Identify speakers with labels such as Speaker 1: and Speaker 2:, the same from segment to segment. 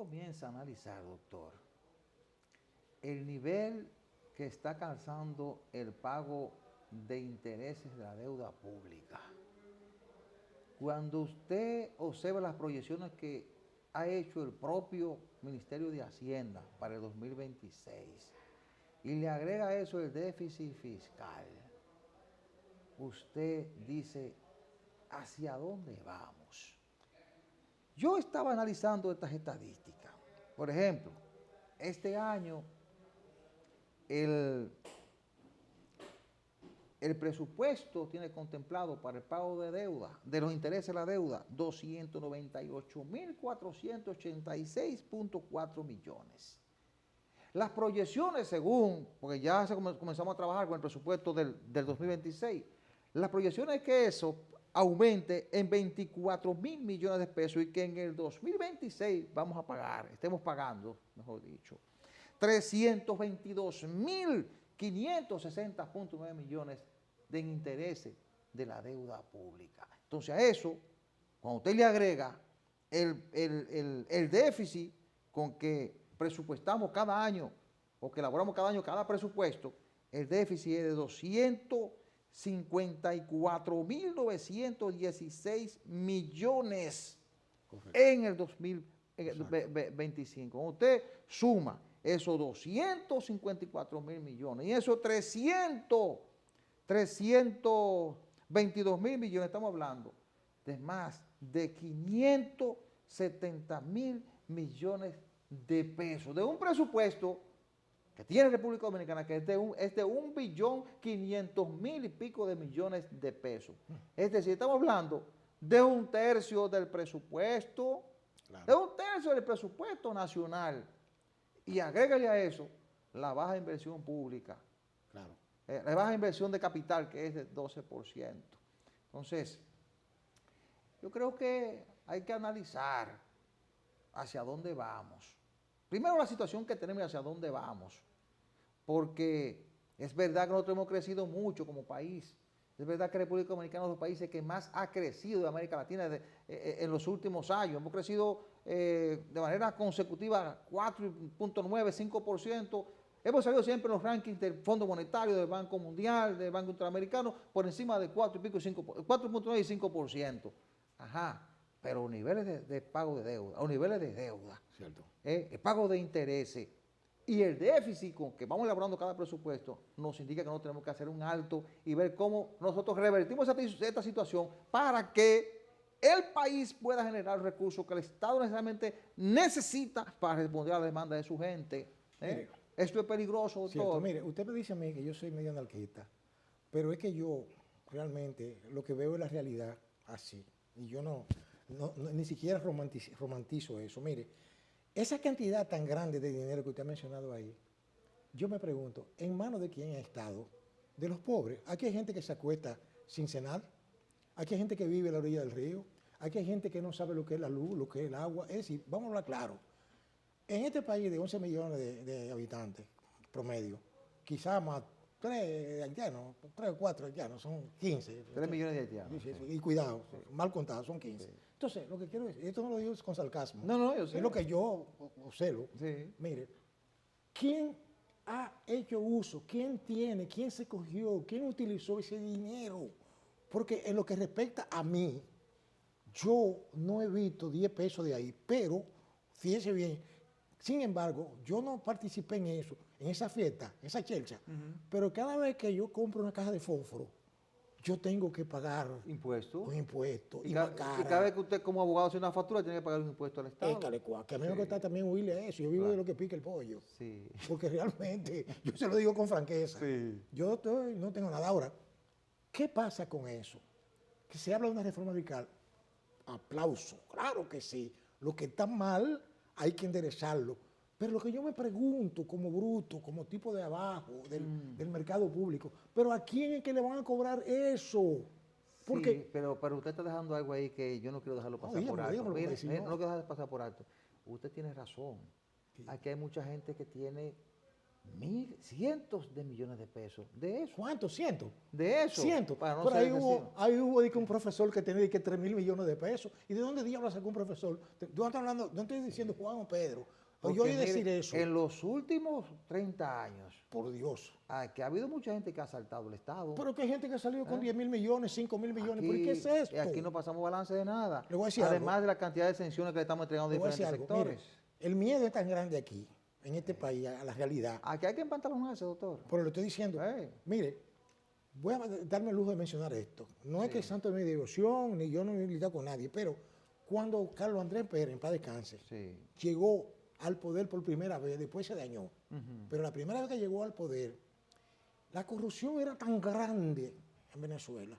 Speaker 1: comienza a analizar, doctor, el nivel que está alcanzando el pago de intereses de la deuda pública, cuando usted observa las proyecciones que ha hecho el propio Ministerio de Hacienda para el 2026 y le agrega a eso el déficit fiscal, usted dice, ¿hacia dónde vamos? Yo estaba analizando estas estadísticas. Por ejemplo, este año el presupuesto tiene contemplado para el pago de deuda, de los intereses de la deuda, 298.486.4 millones. Las proyecciones según, porque ya comenzamos a trabajar con el presupuesto del 2026, las proyecciones es que eso aumente en 24.000 millones de pesos y que en el 2026 estemos pagando, mejor dicho, 322.560.9 millones de intereses de la deuda pública. Entonces a eso, cuando usted le agrega el déficit con que presupuestamos cada año, o que elaboramos cada año cada presupuesto, el déficit es de 254.916 millones. Correcto. En el 2025. Cuando usted suma esos 254.000 millones y esos 322.000 millones, estamos hablando de más de 570.000 millones de pesos, de un presupuesto que tiene República Dominicana, que es de 1.500.000 y pico de millones de pesos. Es decir, estamos hablando de un tercio del presupuesto, claro, de un tercio del presupuesto nacional. Y agrégale a eso la baja inversión pública, claro, la baja inversión de capital, que es del 12%. Entonces, yo creo que hay que analizar hacia dónde vamos. Primero la situación que tenemos y hacia dónde vamos, porque es verdad que nosotros hemos crecido mucho como país. Es verdad que República Dominicana es uno de los países que más ha crecido de América Latina en los últimos años. Hemos crecido de manera consecutiva 4.9, 5%. Hemos salido siempre en los rankings del Fondo Monetario, del Banco Mundial, del Banco Interamericano, por encima de 4.9 y 5%. Ajá, pero niveles de pago de deuda, o niveles de deuda, cierto, el pago de intereses y el déficit con que vamos elaborando cada presupuesto nos indica que nosotros tenemos que hacer un alto y ver cómo nosotros revertimos esta situación para que el país pueda generar recursos que el Estado necesariamente necesita para responder a la demanda de su gente. Esto es peligroso, doctor.
Speaker 2: Cierto, mire, usted me dice a mí que yo soy medio anarquista, pero es que yo realmente lo que veo es la realidad así. Y yo ni siquiera romantizo eso. Mire, esa cantidad tan grande de dinero que usted ha mencionado ahí, yo me pregunto, ¿en manos de quién ha estado? De los pobres. Aquí hay gente que se acuesta sin cenar, aquí hay gente que vive a la orilla del río, aquí hay gente que no sabe lo que es la luz, lo que es el agua. Es decir, vamos a hablar claro. En este país de 11 millones de habitantes promedio, quizás más 3 haitianos, 3 o 4 haitianos, son 15.
Speaker 1: 3 millones de haitianos.
Speaker 2: Sí. Y cuidado, sí, mal contados, son 15. Sí. Entonces, lo que quiero decir, esto no lo digo con sarcasmo.
Speaker 1: No, yo sé.
Speaker 2: Es lo que yo observo.
Speaker 1: Sí.
Speaker 2: Mire, ¿quién ha hecho uso? ¿Quién tiene? ¿Quién se cogió? ¿Quién utilizó ese dinero? Porque en lo que respecta a mí, yo no he visto 10 pesos de ahí, pero, fíjese bien, sin embargo, yo no participé en eso, en esa fiesta, en esa chelcha, pero cada vez que yo compro una caja de fósforo, yo tengo que pagar
Speaker 1: impuestos.
Speaker 2: Un impuesto.
Speaker 1: Y cada vez que usted como abogado hace una factura, tiene que pagar un impuesto al Estado.
Speaker 2: Que a mí me cuesta también huirle a eso. Yo vivo de lo que pica el pollo.
Speaker 1: Sí.
Speaker 2: Porque realmente, yo se lo digo con franqueza.
Speaker 1: Sí.
Speaker 2: Yo no tengo nada. Ahora, ¿qué pasa con eso? Que se habla de una reforma fiscal. Aplauso, claro que sí. Lo que está mal hay que enderezarlo. Pero lo que yo me pregunto como bruto, como tipo de abajo del mercado público, ¿pero a quién es que le van a cobrar eso? Porque,
Speaker 1: sí, pero usted está dejando algo ahí que yo no quiero dejarlo pasar por alto. No lo quiero dejar pasar por alto. Usted tiene razón. Sí. Aquí hay mucha gente que tiene cientos de millones de pesos de eso.
Speaker 2: ¿Cuántos? ¿Cientos?
Speaker 1: De eso.
Speaker 2: Cientos.
Speaker 1: Para no
Speaker 2: Pero
Speaker 1: ser
Speaker 2: ahí hubo,
Speaker 1: excesivo.
Speaker 2: ahí hubo de que un profesor que tenía de que 3.000 millones de pesos. ¿Y de dónde diablos sacó un profesor? No estoy hablando, no estoy diciendo Juan o Pedro. O yo
Speaker 1: Porque,
Speaker 2: oí decir
Speaker 1: mire,
Speaker 2: eso.
Speaker 1: en los últimos 30 años,
Speaker 2: Por Dios.
Speaker 1: que ha habido mucha gente que ha asaltado el Estado.
Speaker 2: Pero que hay gente que ha salido con 10.000 millones, 5.000 millones. ¿Por qué es esto?
Speaker 1: Aquí no pasamos balance de nada.
Speaker 2: Le voy a decir
Speaker 1: Además
Speaker 2: algo.
Speaker 1: de la cantidad de exenciones que le estamos entregando a
Speaker 2: Le voy a decir
Speaker 1: diferentes
Speaker 2: algo. Mire,
Speaker 1: sectores.
Speaker 2: el miedo es tan grande aquí, en este país, a la realidad.
Speaker 1: Aquí hay que empantalonarse, doctor.
Speaker 2: Pero le estoy diciendo, mire, voy a darme el lujo de mencionar esto. No es que santo de mi devoción, ni yo no me he ligado con nadie, pero cuando Carlos Andrés Pérez, en paz descanse,
Speaker 1: Sí.
Speaker 2: llegó al poder por primera vez, después se dañó, pero la primera vez que llegó al poder, la corrupción era tan grande en Venezuela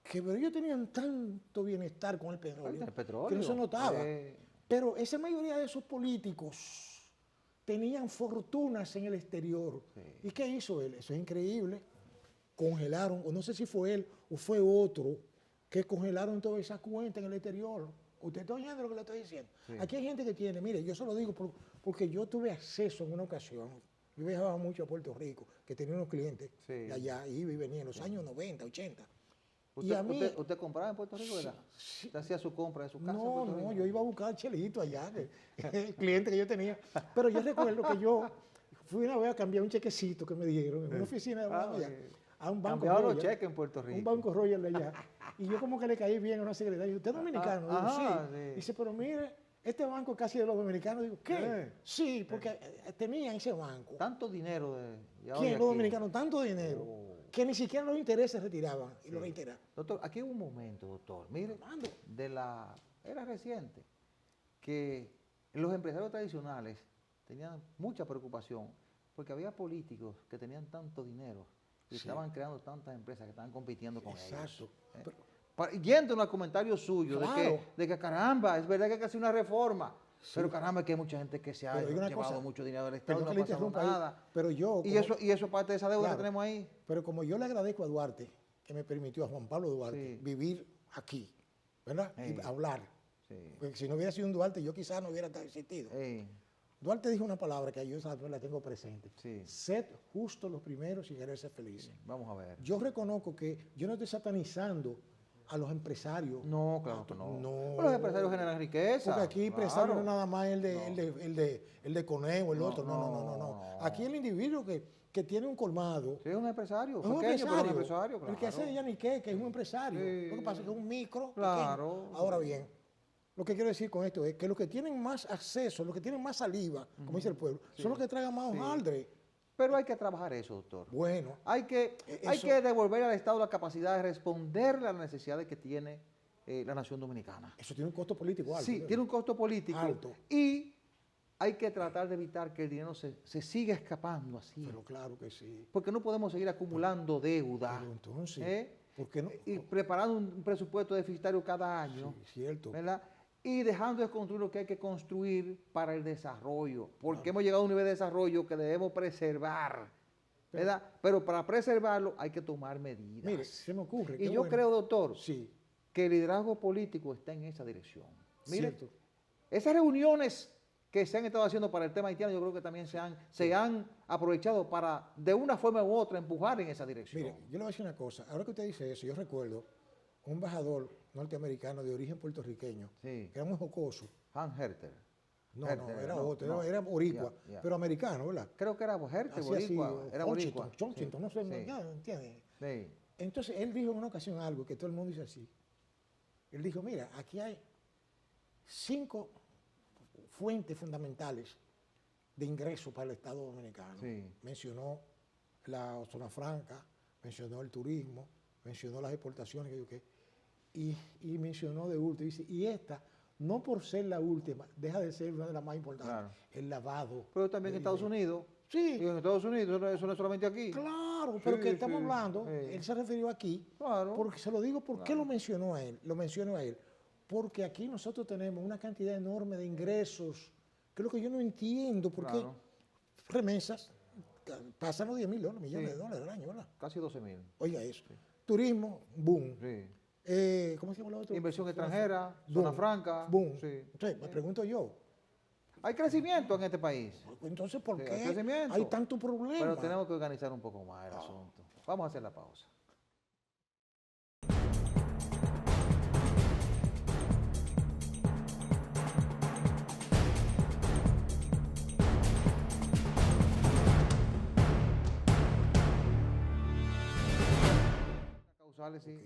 Speaker 2: que ellos tenían tanto bienestar con el petróleo,
Speaker 1: El petróleo.
Speaker 2: que no se notaba. Pero esa mayoría de esos políticos tenían fortunas en el exterior.
Speaker 1: Sí.
Speaker 2: ¿Y qué hizo él? Eso es increíble. Congelaron, o no sé si fue él o fue otro, que congelaron todas esas cuentas en el exterior. Usted está oyendo lo que le estoy diciendo.
Speaker 1: Sí.
Speaker 2: Aquí hay gente que tiene, mire, yo se lo digo porque yo tuve acceso en una ocasión. Yo viajaba mucho a Puerto Rico, que tenía unos clientes
Speaker 1: Sí.
Speaker 2: de allá, iba y venía en los años 90, 80.
Speaker 1: ¿Usted,
Speaker 2: Y a mí,
Speaker 1: usted compraba en Puerto Rico, verdad?
Speaker 2: sí.
Speaker 1: ¿Usted hacía su compra de su casa en
Speaker 2: no,
Speaker 1: Puerto
Speaker 2: no,
Speaker 1: Rico?
Speaker 2: yo iba a buscar chelito allá, el cliente que yo tenía. Pero yo recuerdo que yo fui una vez a cambiar un chequecito que me dieron en una oficina de banco allá, a un banco
Speaker 1: Cambiaban los
Speaker 2: Royal,
Speaker 1: cheques en Puerto Rico.
Speaker 2: un banco Royal de allá. Y yo como que le caí bien a una secretaria. ¿Usted es dominicano? Digo,
Speaker 1: ajá,
Speaker 2: sí.
Speaker 1: sí.
Speaker 2: Dice, pero mire, este banco es casi de los dominicanos. Digo, ¿qué? Sí, porque tenía ese banco.
Speaker 1: Tanto dinero de... y ahora
Speaker 2: ¿Quién?
Speaker 1: de
Speaker 2: Los
Speaker 1: aquí.
Speaker 2: dominicanos, tanto dinero, que ni siquiera los intereses retiraban. Y
Speaker 1: Sí.
Speaker 2: lo retiraban.
Speaker 1: Doctor, aquí hubo un momento, doctor, mire,
Speaker 2: Mando.
Speaker 1: de la era reciente, que los empresarios tradicionales tenían mucha preocupación porque había políticos que tenían tanto dinero y
Speaker 2: Sí.
Speaker 1: estaban creando tantas empresas que estaban compitiendo con ellos.
Speaker 2: Exacto.
Speaker 1: Yendo a comentarios suyos
Speaker 2: Claro.
Speaker 1: de que caramba, es verdad que hay que hacer una reforma, pero caramba, que hay mucha gente que se ha
Speaker 2: Pero hay una
Speaker 1: llevado
Speaker 2: cosa,
Speaker 1: mucho dinero del Estado y
Speaker 2: Perdón
Speaker 1: no
Speaker 2: que
Speaker 1: ha
Speaker 2: le
Speaker 1: pasado
Speaker 2: interrumpa ahí,
Speaker 1: nada.
Speaker 2: pero yo...
Speaker 1: Y
Speaker 2: como-
Speaker 1: eso es parte de esa deuda
Speaker 2: Claro.
Speaker 1: que tenemos ahí.
Speaker 2: Pero como yo le agradezco a Duarte, que me permitió a Juan Pablo Duarte
Speaker 1: Sí.
Speaker 2: vivir aquí, ¿verdad?
Speaker 1: Sí.
Speaker 2: Y hablar.
Speaker 1: Sí.
Speaker 2: Porque si no hubiera sido un Duarte, yo quizás no hubiera existido. Duarte dijo una palabra que yo la tengo presente.
Speaker 1: Sí.
Speaker 2: Sed justo los primeros y querer ser felices.
Speaker 1: Vamos a ver.
Speaker 2: Yo reconozco que yo no estoy satanizando a los empresarios.
Speaker 1: No, claro que no.
Speaker 2: No.
Speaker 1: Pero los empresarios generan riqueza.
Speaker 2: Porque aquí empresario
Speaker 1: claro.
Speaker 2: no es nada más el de Conejo, el
Speaker 1: No,
Speaker 2: otro. No. Aquí el individuo que tiene un colmado.
Speaker 1: Sí, es un empresario.
Speaker 2: Es un
Speaker 1: pequeño, pero
Speaker 2: empresario.
Speaker 1: un empresario, claro.
Speaker 2: El que hace Yanique, que es un empresario.
Speaker 1: Sí.
Speaker 2: Lo que pasa es que es un micro.
Speaker 1: Claro.
Speaker 2: Pequeño. Ahora bien, lo que quiero decir con esto es que los que tienen más acceso, los que tienen más saliva, como dice el pueblo, son los que tragan más hojaldre.
Speaker 1: Pero hay que trabajar eso, doctor.
Speaker 2: Bueno,
Speaker 1: Hay que
Speaker 2: Eso-
Speaker 1: devolver al Estado la capacidad de responderle a las necesidades que tiene la nación dominicana.
Speaker 2: eso tiene un costo político alto.
Speaker 1: Sí,
Speaker 2: ¿verdad?
Speaker 1: tiene un costo político.
Speaker 2: Alto.
Speaker 1: Y hay que tratar de evitar que el dinero se siga escapando así.
Speaker 2: Pero claro que sí.
Speaker 1: Porque no podemos seguir acumulando deuda.
Speaker 2: Pero entonces,
Speaker 1: ¿eh?
Speaker 2: ¿por qué no?
Speaker 1: Y preparando un presupuesto deficitario cada año.
Speaker 2: Sí, cierto.
Speaker 1: ¿Verdad? Y dejando de construir lo que hay que construir para el desarrollo, porque hemos llegado a un nivel de desarrollo que debemos preservar, ¿verdad? Pero para preservarlo hay que tomar medidas.
Speaker 2: Mire, se me ocurre.
Speaker 1: y
Speaker 2: qué
Speaker 1: yo
Speaker 2: bueno.
Speaker 1: creo, doctor,
Speaker 2: Sí,
Speaker 1: que el liderazgo político está en esa dirección. Mire,
Speaker 2: cierto.
Speaker 1: esas reuniones que se han estado haciendo para el tema haitiano, yo creo que también se han aprovechado para, de una forma u otra, empujar en esa dirección.
Speaker 2: Mire, yo le voy a decir una cosa. Ahora que usted dice eso, yo recuerdo un embajador norteamericano de origen puertorriqueño,
Speaker 1: Sí.
Speaker 2: que era muy jocoso.
Speaker 1: Han Herter.
Speaker 2: No,
Speaker 1: Herter,
Speaker 2: era
Speaker 1: no,
Speaker 2: otro,
Speaker 1: no.
Speaker 2: era boricua,
Speaker 1: Ya, ya.
Speaker 2: pero americano, ¿verdad?
Speaker 1: Creo que era Herter,
Speaker 2: Así, así,
Speaker 1: boricua. Era boricua.
Speaker 2: Chonchito, no sé,
Speaker 1: Sí.
Speaker 2: ya, ¿entiendes?
Speaker 1: Sí.
Speaker 2: Entonces, él dijo en una ocasión algo que todo el mundo dice así. Él dijo, mira, aquí hay 5 fuentes fundamentales de ingreso para el Estado Dominicano.
Speaker 1: Sí.
Speaker 2: Mencionó la zona franca, mencionó el turismo, mencionó las exportaciones, que yo qué, y mencionó de último, dice, y esta, no por ser la última, deja de ser una de las más importantes,
Speaker 1: Claro.
Speaker 2: el lavado.
Speaker 1: Pero también en Estados Unidos.
Speaker 2: Sí,
Speaker 1: Y en Estados Unidos, eso no es solamente aquí.
Speaker 2: claro, pero
Speaker 1: Sí,
Speaker 2: que estamos
Speaker 1: sí,
Speaker 2: hablando,
Speaker 1: sí.
Speaker 2: él se refirió aquí,
Speaker 1: Claro.
Speaker 2: porque se lo digo, ¿por qué
Speaker 1: Claro.
Speaker 2: lo mencionó a él? Lo menciono a él, porque aquí nosotros tenemos una cantidad enorme de ingresos, que es lo que yo no entiendo, porque
Speaker 1: Claro.
Speaker 2: remesas pasan los 10.000 millones
Speaker 1: Sí.
Speaker 2: de dólares al año, ¿verdad?
Speaker 1: Casi 12.000.
Speaker 2: Oiga eso. Turismo, boom.
Speaker 1: Sí.
Speaker 2: ¿Cómo se llama lo otro?
Speaker 1: Inversión
Speaker 2: Zona
Speaker 1: extranjera,
Speaker 2: boom,
Speaker 1: zona franca.
Speaker 2: Boom.
Speaker 1: Sí.
Speaker 2: Entonces, me pregunto yo,
Speaker 1: Hay crecimiento en este país.
Speaker 2: Entonces, ¿por
Speaker 1: Sí, hay
Speaker 2: qué
Speaker 1: crecimiento.
Speaker 2: hay tanto problema?
Speaker 1: Pero tenemos que organizar un poco más el asunto. Vamos a hacer la pausa. Causales, sí.